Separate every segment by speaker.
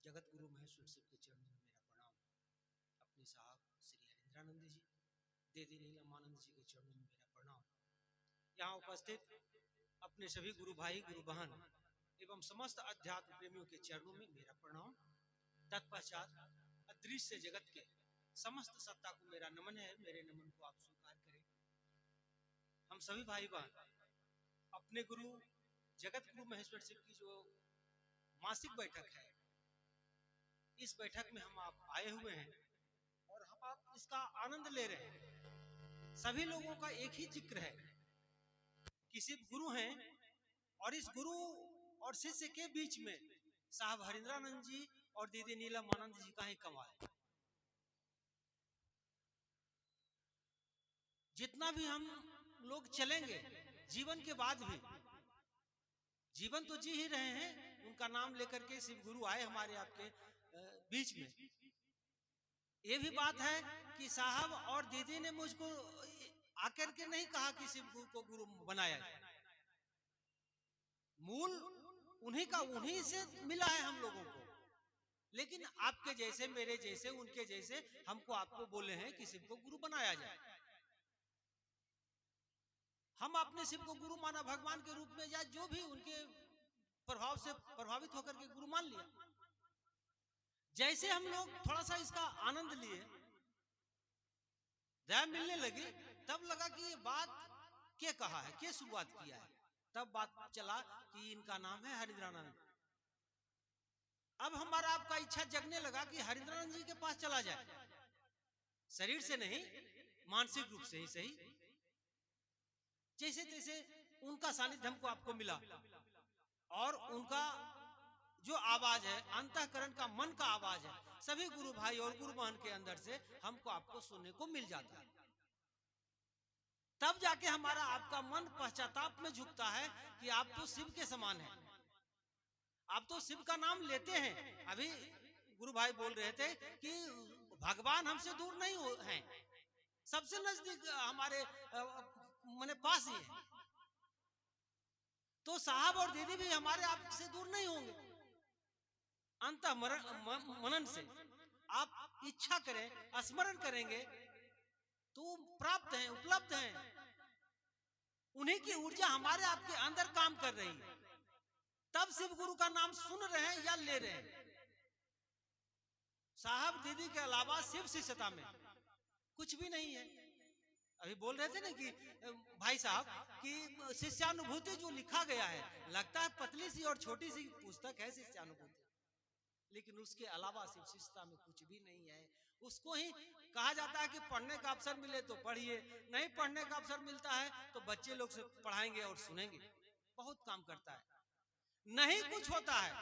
Speaker 1: जगत गुरु महेश्वर शिव के चरणों में मेरा प्रणाम। अपने साहब श्री हरिंद्रानंद जी, दीदी नीलमानंद जी के चरणों में मेरा प्रणाम। यहाँ उपस्थित अपने सभी गुरु भाई गुरु बहन एवं समस्त अध्यात्म प्रेमियों के चरणों में मेरा प्रणाम। तत्पश्चात अदृश्य जगत के समस्त सत्ता को मेरा नमन है। मेरे नमन को आप स्वीकार करें। हम सभी भाई बहन अपने गुरु जगत गुरु महेश्वर शिव की जो मासिक बैठक है, इस बैठक में हम आप आए हुए हैं और हम आप इसका आनंद ले रहे हैं। सभी लोगों का एक ही जिक्र है कि शिव गुरु हैं और इस गुरु और शिष्य के बीच में साहब हरिंद्रानंद जी और दीदी नीलमानंद जी का ही कमाल। जितना भी हम लोग चलेंगे जीवन के बाद भी, जीवन तो जी ही रहे हैं, उनका नाम लेकर के शिव गुरु आए हमारे आपके बीच में। ये भी बात है कि साहब और दीदी ने मुझको आकर के नहीं कहा कि शिव गुरु को गुरु बनाया जाए। मूल उन्हीं से मिला है हम लोगों को। लेकिन आपके जैसे, मेरे जैसे, उनके जैसे हमको आपको बोले हैं कि शिव को गुरु बनाया जाए। हम अपने शिव को गुरु माना, भगवान के रूप में, या जो भी उनके प्रभाव से प्रभावित होकर के गुरु मान लिया। जैसे हम लोग थोड़ा सा इसका आनंद लिए, दया मिलने लगी, तब लगा कि ये बात क्या कहा है, क्या शुरुआत किया है। तब बात चला कि इनका नाम है हरिंद्रानंद। अब हमारा आपका इच्छा जगने लगा कि हरिंद्रानंद जी के पास चला जाए, शरीर से नहीं मानसिक रूप से ही सही। जैसे तैसे उनका सानिध्य हमको आपको मिला और उनका जो आवाज है, अंतःकरण का, मन का आवाज है, सभी गुरु भाई और गुरु बहन के अंदर से हमको आपको सुनने को मिल जाता है। तब जाके हमारा आपका मन पश्चाताप में झुकता है कि आप तो शिव के समान हैं, आप तो शिव का नाम लेते हैं। अभी गुरु भाई बोल रहे थे कि भगवान हमसे दूर नहीं हैं, सबसे नजदीक हमारे माने पास ही है। तो साहब और दीदी भी हमारे आपसे दूर नहीं होंगे। अंत मनन से आप इच्छा करें, स्मरण करेंगे तो प्राप्त हैं, उपलब्ध हैं। उन्हीं की ऊर्जा हमारे आपके अंदर काम कर रही है, तब शिव गुरु का नाम सुन रहे हैं या ले रहे हैं। साहब दीदी के अलावा शिव शिष्यता में कुछ भी नहीं है। अभी बोल रहे थे ना कि भाई साहब कि शिष्यानुभूति जो लिखा गया है, लगता है पतली सी और छोटी सी पुस्तक है शिष्यानुभूति, लेकिन उसके अलावा शिव शिष्यता में कुछ भी नहीं है। उसको ही कहा जाता है कि पढ़ने का अवसर मिले तो पढ़िए, नहीं पढ़ने का अवसर मिलता है तो बच्चे लोग से पढ़ाएंगे और सुनेंगे। बहुत काम करता है, नहीं कुछ होता है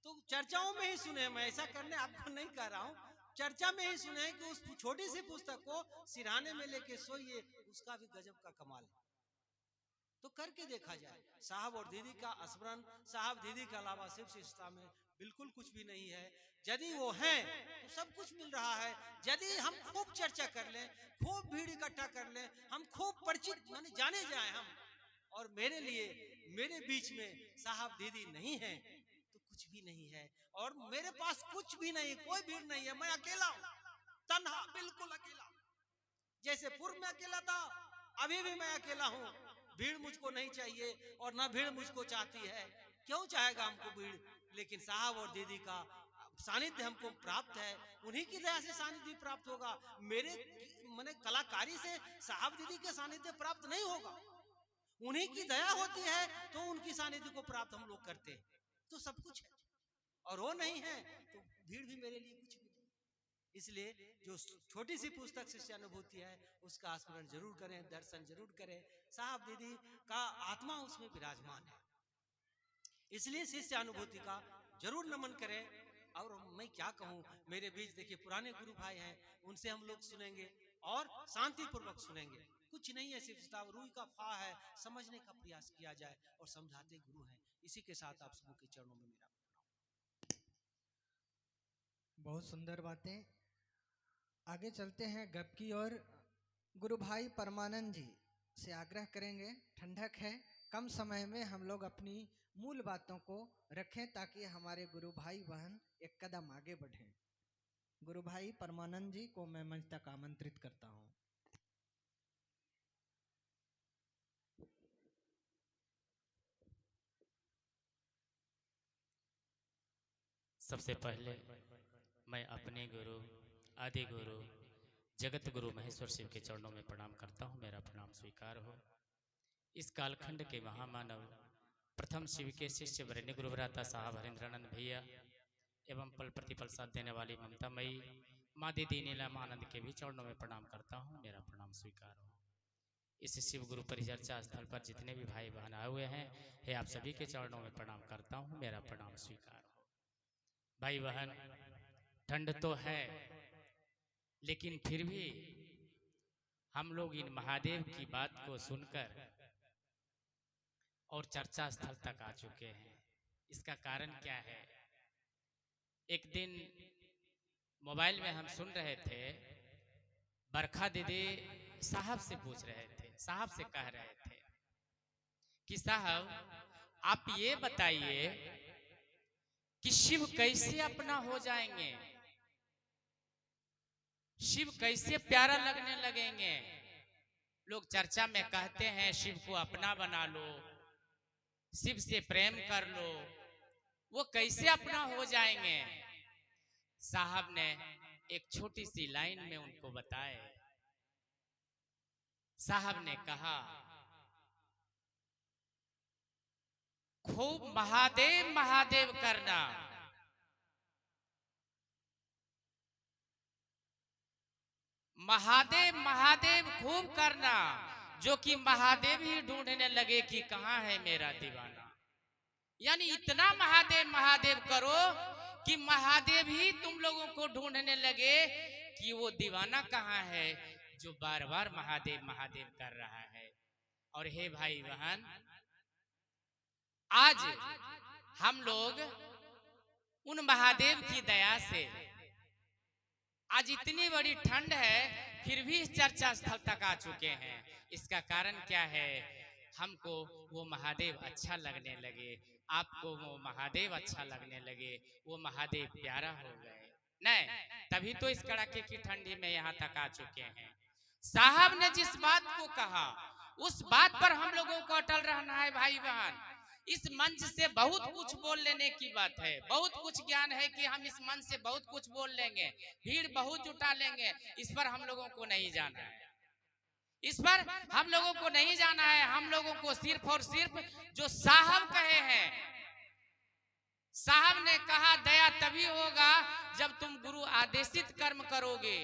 Speaker 1: तो चर्चाओं में ही सुने। मैं ऐसा करने आपको नहीं कह रहा हूं, चर्चा में ही सुने कि उस छोटी सी पुस्तक को सिरहाने में लेके सोइए, उसका भी गजब का कमाल है। तो करके देखा जाए। साहब और दीदी का स्मरण, साहब दीदी के अलावा शिव शिष्यता में बिल्कुल कुछ भी नहीं है। यदि वो हैं तो सब कुछ मिल रहा है। यदि हम खूब चर्चा कर लें, खूब भीड़ इकट्ठा कर लें, हम खूब परिचित माने जाने जाए हम, और मेरे लिए मेरे बीच में साहब दीदी नहीं है तो कुछ भी नहीं है। और मेरे पास कुछ भी नहीं, कोई भीड़ नहीं है, मैं अकेला हूं, तन्हा, बिल्कुल अकेला। जैसे पूर्व में अकेला था, अभी भी मैं अकेला हूं। भीड़ मुझको नहीं चाहिए और ना भीड़ मुझको चाहती है। क्यों चाहेगा हमको भीड़? लेकिन साहब और दीदी का सानिध्य हमको प्राप्त है, उन्हीं की दया से सानिध्य प्राप्त होगा। मेरे माने कलाकारी से साहब दीदी के सानिध्य प्राप्त नहीं होगा। उन्हीं की दया होती है तो उनकी सानिध्य को प्राप्त हम लोग करते हैं। तो सब कुछ है, और वो नहीं है तो भीड़ भी मेरे लिए कुछ भी नहीं। इसलिए जो छोटी सी पुस्तक शिष्यानुभूति है, उसका स्मरण जरूर करें, दर्शन जरूर करें। साहब दीदी का आत्मा उसमें विराजमान है, इसलिए शिष्यानुभूति का जरूर नमन करें। और मैं क्या कहूं, मेरे बीच देखिए पुराने गुरु भाई हैं, उनसे हम लोग सुनेंगे और शांति पूर्वक सुनेंगे। कुछ नहीं है, सिर्फ रूई का फा है, समझने का प्रयास किया जाए, और समझाते गुरु हैं। इसी के साथ आप सबों के चरणों में मेरा
Speaker 2: बहुत सुंदर बातें। आगे चलते हैं गप की ओर। गुरु भाई परमानंद जी से आग्रह करेंगे, ठंडक है, कम समय में हम लोग अपनी मूल बातों को रखें ताकि हमारे गुरु भाई बहन एक कदम आगे बढ़ें। गुरु भाई परमानंद जी को मैं मंच तक आमंत्रित करता हूं।
Speaker 3: सबसे पहले मैं अपने गुरु आदि गुरु जगत गुरु महेश्वर शिव के चरणों में प्रणाम करता हूँ। मेरा प्रणाम स्वीकार हो। इस कालखंड के महामानव प्रथम शिव के शिष्य वरेण्य गुरुभ्राता साहब हरेंद्रानंद भैया एवं पल प्रतिपल साथ देने वाली ममता मई माँ दीदी नीलम आनंद के भी चरणों में प्रणाम करता हूँ। मेरा प्रणाम स्वीकार हो। इस शिव गुरु परिचर्चा स्थल पर जितने भी भाई बहन आए हुए हैं, हे आप सभी के चरणों में प्रणाम करता हूँ। मेरा प्रणाम स्वीकार हो। भाई बहन, ठंड तो है लेकिन फिर भी हम लोग इन महादेव की बात को सुनकर और चर्चा स्थल तक आ चुके हैं। इसका कारण क्या है? एक दिन मोबाइल में हम सुन रहे थे, बरखा दीदी साहब से पूछ रहे थे, साहब से कह रहे थे कि साहब आप ये बताइए कि शिव कैसे अपना हो जाएंगे, शिव कैसे प्यारा लगने लगेंगे। लोग चर्चा में कहते हैं शिव को अपना बना लो, शिव से प्रेम कर लो, वो कैसे अपना हो जाएंगे? साहब ने एक छोटी सी लाइन में उनको बताए। साहब ने कहा, खूब महादेव महादेव करना, महादेव महादेव खूब करना, जो कि महादेव ही ढूंढने लगे कि कहां है मेरा दीवाना। यानी इतना महादेव महादेव करो कि महादेव ही तुम लोगों को ढूंढने लगे कि वो दीवाना कहां है जो बार बार महादेव महादेव कर रहा है। और हे भाई बहन, आज हम लोग उन महादेव की दया से आज इतनी बड़ी ठंड है फिर भी इस चर्चा स्थल तक आ चुके हैं। इसका कारण क्या है? हमको वो महादेव अच्छा लगने लगे, आपको वो महादेव अच्छा लगने लगे, वो महादेव प्यारा हो गए। नहीं, तभी तो इस कड़ाके की ठंडी में यहाँ तक आ चुके हैं। साहब ने जिस बात को कहा उस बात पर हम लोगों को अटल रहना है भाई बहन। इस मंच से बहुत कुछ बोल लेने की बात है, बहुत कुछ ज्ञान है कि हम इस मंच से बहुत कुछ बोल लेंगे, भीड़ बहुत जुटा लेंगे। इस पर हम लोगों को नहीं जाना है, इस पर हम लोगों को नहीं जाना है। हम लोगों को सिर्फ और सिर्फ जो साहब कहे हैं, साहब ने कहा दया तभी होगा जब तुम गुरु आदेशित कर्म करोगे।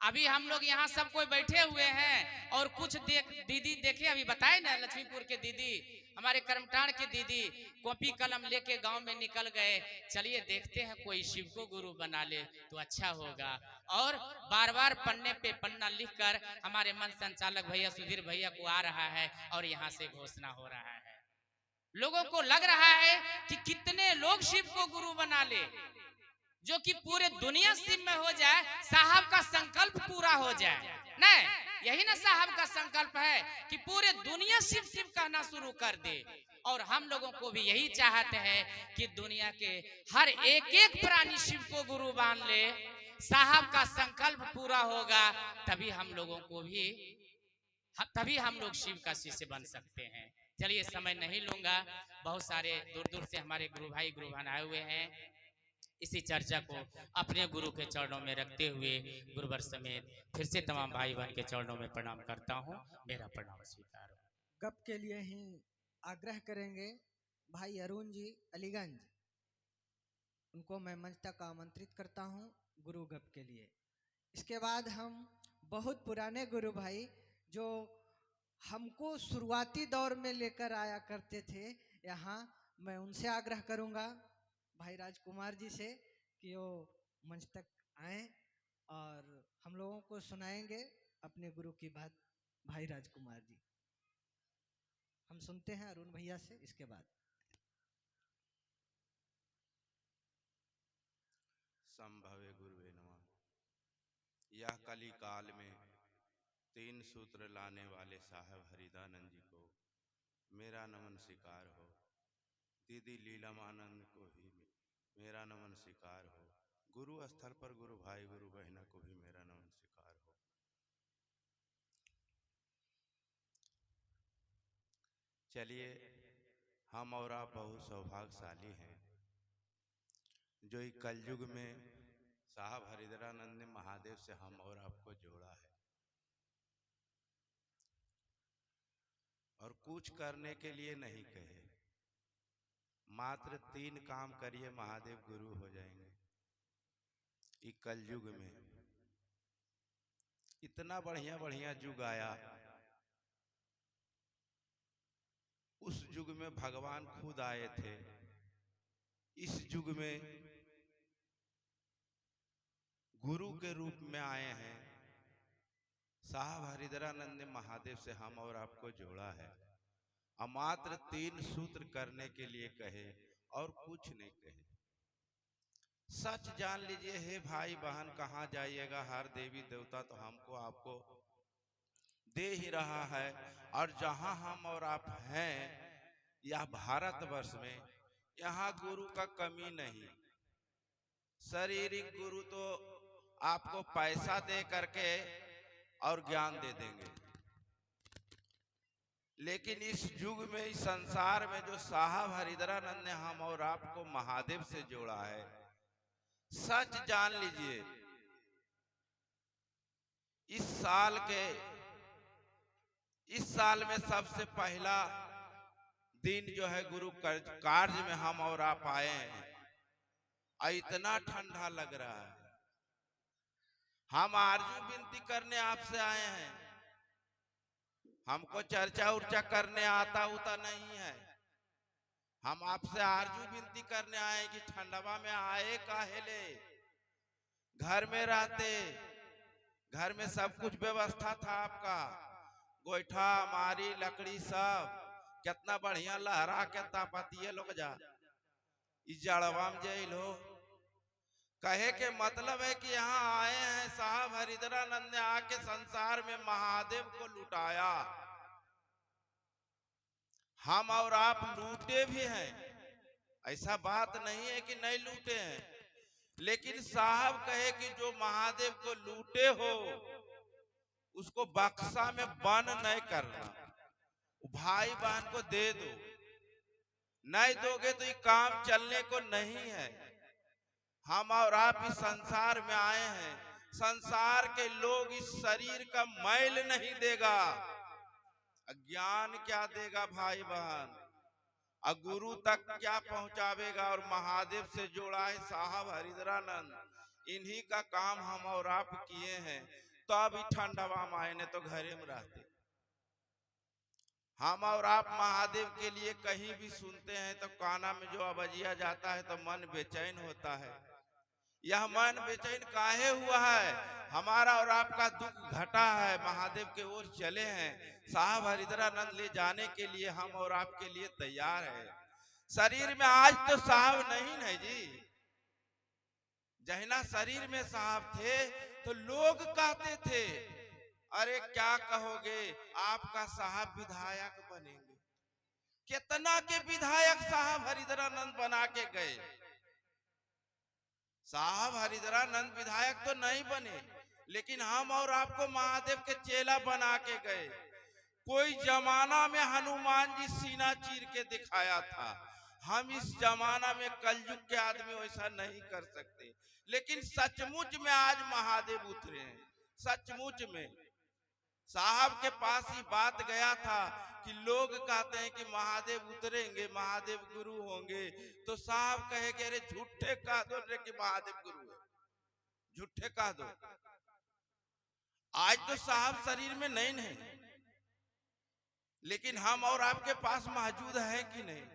Speaker 3: अभी हम लोग यहाँ सब कोई बैठे हुए हैं और कुछ दीदी देखे, अभी बताए ना, लक्ष्मीपुर के दीदी, हमारे कर्मटाण के दीदी कॉपी कलम लेके गांव में निकल गए। चलिए देखते हैं कोई शिव को गुरु बना ले तो अच्छा होगा। और बार बार पन्ने पे पन्ना लिखकर हमारे मन संचालक भैया सुधीर भैया को आ रहा है और यहाँ से घोषणा हो रहा है। लोगों को लग रहा है कि कितने लोग शिव को गुरु बना ले, जो कि पूरे दुनिया शिव में हो जाए, साहब का संकल्प पूरा हो जाए। नहीं, यही ना साहब का संकल्प है कि पूरे दुनिया शिव शिव कहना शुरू कर दे। और हम लोगों को भी यही चाहते हैं कि दुनिया के हर एक एक प्राणी शिव को गुरु मान ले। साहब का संकल्प पूरा होगा तभी हम लोगों को भी, तभी हम लोग शिव का शिष्य बन सकते हैं। चलिए, समय नहीं लूंगा, बहुत सारे दूर दूर से हमारे गुरु भाई गुरु बहन आए हुए हैं। इसी चर्चा को अपने गुरु के चरणों में रखते हुए गुरुवर समेत फिर से तमाम भाई बहन के चरणों में प्रणाम करता हूँ। मेरा प्रणाम स्वीकार हो।
Speaker 2: गप के लिए ही आग्रह करेंगे भाई अरुण जी अलीगंज, उनको मैं मंच तक आमंत्रित करता हूं गुरु गप के लिए। इसके बाद हम बहुत पुराने गुरु भाई जो हमको शुरुआती दौर में लेकर आया करते थे यहाँ, मैं उनसे आग्रह करूंगा भाई राजकुमार जी से कि वो मंच तक आए और हम लोगों को सुनाएंगे अपने गुरु की बात। भाई राजकुमार जी, हम सुनते हैं अरुण भैया से। इसके बाद
Speaker 4: संभवे गुरुवे नमः। यह कली काल में 3 सूत्र लाने वाले साहब हरिदानंद जी को मेरा नमन स्वीकार हो। दीदी लीलामानंद को भी मेरा नमन स्वीकार हो। गुरु स्थल पर गुरु भाई गुरु बहना को भी मेरा नमन स्वीकार हो। चलिए, हम और आप बहुत सौभाग्यशाली हैं जो इस कलयुग में साहब हरिधरानंद ने महादेव से हम और आपको जोड़ा है। और कुछ करने के लिए नहीं कहे, मात्र 3 काम करिए महादेव गुरु हो जाएंगे। इस कलयुग में इतना बढ़िया बढ़िया युग आया, उस युग में भगवान खुद आए थे। इस युग में गुरु के रूप में आए हैं। साहब हरिधरानंद ने महादेव से हम और आपको जोड़ा है। और मात्र 3 सूत्र करने के लिए कहे और कुछ नहीं कहे। सच जान लीजिए हे भाई बहन, कहाँ जाइएगा, हर देवी देवता तो हमको आपको दे ही रहा है। और जहां हम और आप हैं यह भारतवर्ष में, यहाँ गुरु का कमी नहीं। शारीरिक गुरु तो आपको पैसा दे करके और ज्ञान दे देंगे, लेकिन इस युग में, इस संसार में जो साहब हरिधरानंद ने हम और आपको महादेव से जोड़ा है, सच जान लीजिए इस साल में सबसे पहला दिन जो है गुरु कार्य में हम और आप आए हैं। इतना ठंडा लग रहा है। हम आरजू विनती करने आपसे आए हैं। हमको चर्चा उर्चा करने आता उता नहीं है। हम आपसे आरजू विनती करने आए कि ठंडवा में आए काहे ले, घर में रहते, घर में सब कुछ व्यवस्था था आपका, गोईठा मारी लकड़ी सब कितना बढ़िया लहरा के तापतिये लोग जा इस जड़वा में जेलो। कहे के मतलब है कि यहाँ आए हैं साहब हरिधरानंद ने आके संसार में महादेव को लुटाया। हम और आप लूटे भी हैं, ऐसा बात नहीं है कि नहीं लूटे हैं, लेकिन साहब कहे कि जो महादेव को लूटे हो उसको बक्सा में बंद नहीं करना, भाई बहन को दे दो। नहीं दोगे तो ये काम चलने को नहीं है। हम और आप इस संसार में आए हैं, संसार के लोग इस शरीर का मैल नहीं देगा, ज्ञान क्या देगा भाई बहन, और गुरु तक क्या पहुंचावेगा। और महादेव से जोड़ा है साहब हरिधरानंद, इन्हीं का काम हम और आप किए हैं। तो अभी ठंडवा माए ने तो घरे में रहते। हम और आप महादेव के लिए कहीं भी सुनते हैं तो काना में जो अबजिया जाता है तो मन बेचैन होता है। यह मन बेचैन काहे हुआ है? हमारा और आपका दुख घटा है, महादेव के ओर चले हैं, साहब हरिधरानंद ले जाने के लिए हम और आपके लिए तैयार है। शरीर में आज तो साहब नहीं है जी, जहना शरीर में साहब थे तो लोग कहते थे अरे क्या कहोगे, आपका साहब विधायक बनेंगे। कितना के विधायक साहब हरिधरानंद बना के गए। साहब हरिधरानंद विधायक तो नहीं बने, लेकिन हम और आपको महादेव के चेला बना के गए। कोई जमाना में हनुमान जी सीना चीर के दिखाया था, हम इस जमाना में कलयुग के आदमी वैसा नहीं कर सकते। लेकिन सचमुच में आज महादेव उतरे हैं, सचमुच में। साहब के पास ही बात गया था कि लोग कहते हैं कि महादेव उतरेंगे, महादेव गुरु होंगे, तो साहब कहे कि अरे झूठे कह दो रे कि महादेव गुरु है, झूठे कह दो। आज तो साहब शरीर में नहीं है, लेकिन हम और आपके पास मौजूद है कि नहीं?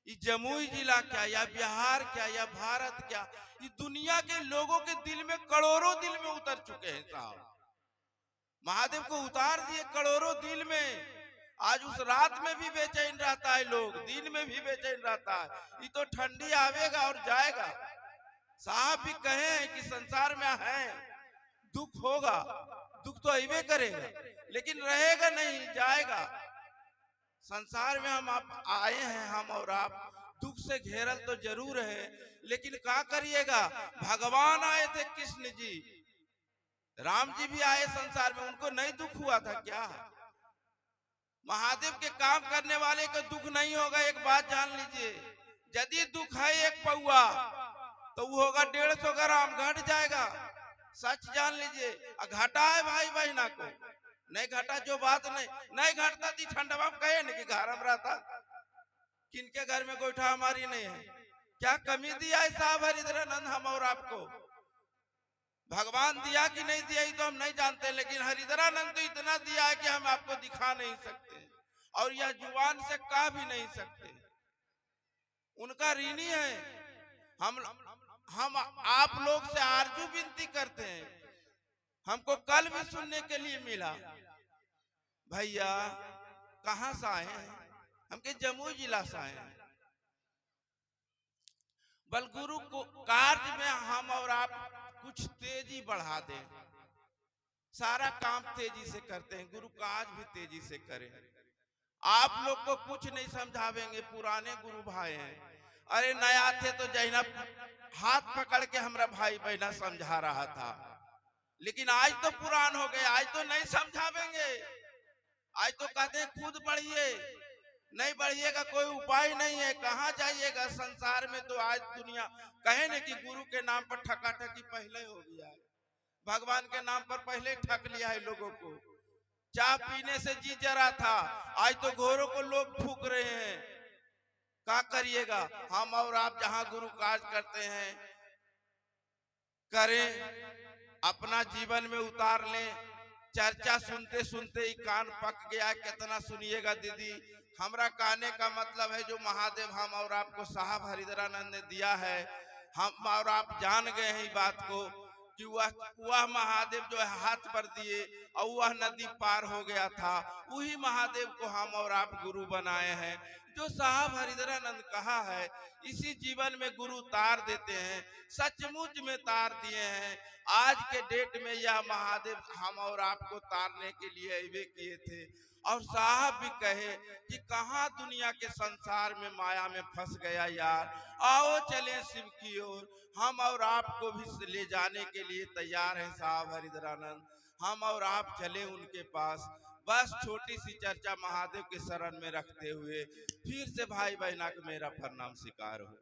Speaker 4: ये जमुई जिला क्या, या बिहार क्या, या भारत क्या, ये दुनिया के लोगों के दिल में, करोड़ों दिल में उतर चुके हैं साहब। महादेव को उतार दिए करोड़ों दिल में। आज उस रात में भी बेचैन रहता है लोग, दिन में भी बेचैन रहता है। ये तो ठंडी आवेगा और जाएगा। साहब भी कहे हैं कि संसार में है, दुख होगा, दुख तो अइबे करेगा, लेकिन रहेगा नहीं, जाएगा। संसार में हम आप आए हैं, हम और आप दुख से घेरल तो जरूर है, लेकिन क्या करिएगा, भगवान आए थे कृष्ण जी, राम जी भी आए संसार में, उनको नहीं दुख हुआ था क्या? महादेव के काम करने वाले को दुख नहीं होगा। एक बात जान लीजिए, यदि दुख है एक पौआ तो वो होगा 150 ग्राम, घट जाएगा, सच जान लीजिए। घटा है भाई बहना को, नहीं घटा जो बात नहीं घटता थी ठंडवा में कहे नहीं कि घर में रहता, किनके घर में गोईठा हमारी नहीं है, क्या कमी दिया है साहब हरिधरानंद हम और आपको? भगवान दिया कि नहीं दिया तो हम नहीं जानते, लेकिन हरिधरानंद तो इतना दिया है कि हम आपको दिखा नहीं सकते और यह जुबान से कह भी नहीं सकते। उनका ऋणी है। हम आप लोग से आरजू विनती करते हैं, हमको कल भी सुनने के लिए मिला, भैया कहां से आए हैं? हमके जम्मू जिला से आए हैं। बल गुरु को कार्य में हम और आप कुछ तेजी बढ़ा दें, सारा काम तेजी से करते हैं, गुरु काज भी तेजी से करें। आप लोग को कुछ नहीं समझावेंगे, पुराने गुरु भाई हैं। अरे नया थे तो जैना हाथ पकड़ के हमारा भाई बहना समझा रहा था, लेकिन आज तो पुरान हो गए, आज तो नहीं समझावेंगे, आज तो कहते हैं खुद बढ़िए, नहीं बढ़िएगा कोई उपाय नहीं है, कहाँ जाइएगा संसार में। तो आज दुनिया कहे न कि गुरु के नाम पर ठकाठकी पहले हो गया है, भगवान के नाम पर पहले ठक लिया है लोगों को। चाय पीने से जी जरा था, आज तो घोरों को लोग फूक रहे हैं। क्या करिएगा, हम और आप जहां गुरु काज करते हैं करें, अपना जीवन में उतार लें। चर्चा सुनते सुनते ही कान पक गया, कितना सुनिएगा दीदी। हमरा कहने का मतलब है जो महादेव हम और आपको साहब हरिधरानंद ने दिया है, हम और आप जान गए हैं इस बात को कि वह महादेव जो है हाथ पर दिए और वह नदी पार हो गया था, वही महादेव को हम और आप गुरु बनाए हैं। जो साहब हरिधरानंद कहा है, इसी जीवन में गुरु तार देते हैं, सचमुच में तार दिए हैं। आज के डेट में यह महादेव हम और आपको तारने के लिए अबे किए थे। और साहब भी कहे कि कहां दुनिया के संसार में माया में फंस गया यार, आओ चले शिव की ओर। हम और आपको भी ले जाने के लिए तैयार हैं साहब हरिधरानंद, हम और आप चले उनके पास। बस छोटी सी चर्चा महादेव के शरण में रखते हुए फिर से भाई बहना को मेरा प्रणाम स्वीकार हो।